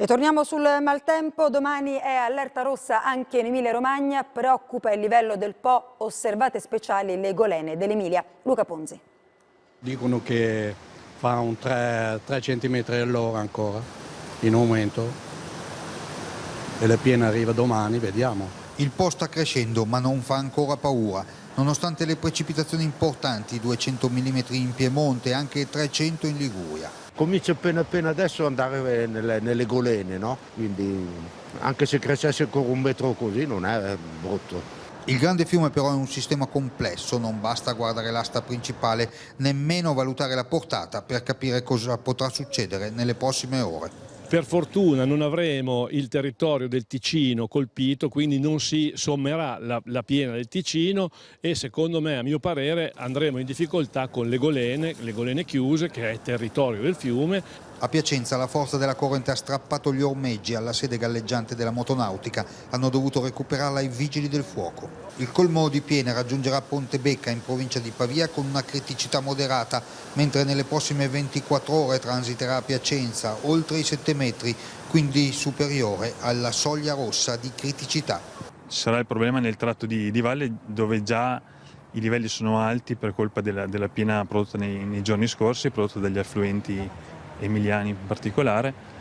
E torniamo sul maltempo, domani è allerta rossa anche in Emilia-Romagna, preoccupa il livello del Po, osservate speciali le golene dell'Emilia. Luca Ponzi. Dicono che fa un 3 centimetri all'ora ancora, in aumento, e la piena arriva domani, vediamo. Il Po sta crescendo ma non fa ancora paura. Nonostante le precipitazioni importanti, 200 mm in Piemonte e anche 300 in Liguria. Comincia appena adesso ad andare nelle golene, no? Quindi anche se crescesse ancora un metro così non è brutto. Il grande fiume però è un sistema complesso, non basta guardare l'asta principale, nemmeno valutare la portata per capire cosa potrà succedere nelle prossime ore. Per fortuna non avremo il territorio del Ticino colpito, quindi non si sommerà la piena del Ticino e secondo me, a mio parere, andremo in difficoltà con le golene chiuse, che è territorio del fiume. A Piacenza la forza della corrente ha strappato gli ormeggi alla sede galleggiante della motonautica, hanno dovuto recuperarla i vigili del fuoco. Il colmo di piena raggiungerà Pontebecca in provincia di Pavia con una criticità moderata, mentre nelle prossime 24 ore transiterà a Piacenza oltre i 7 metri, quindi superiore alla soglia rossa di criticità. Ci sarà il problema nel tratto di valle dove già i livelli sono alti per colpa della piena prodotta nei giorni scorsi, prodotta dagli affluenti emiliani in particolare.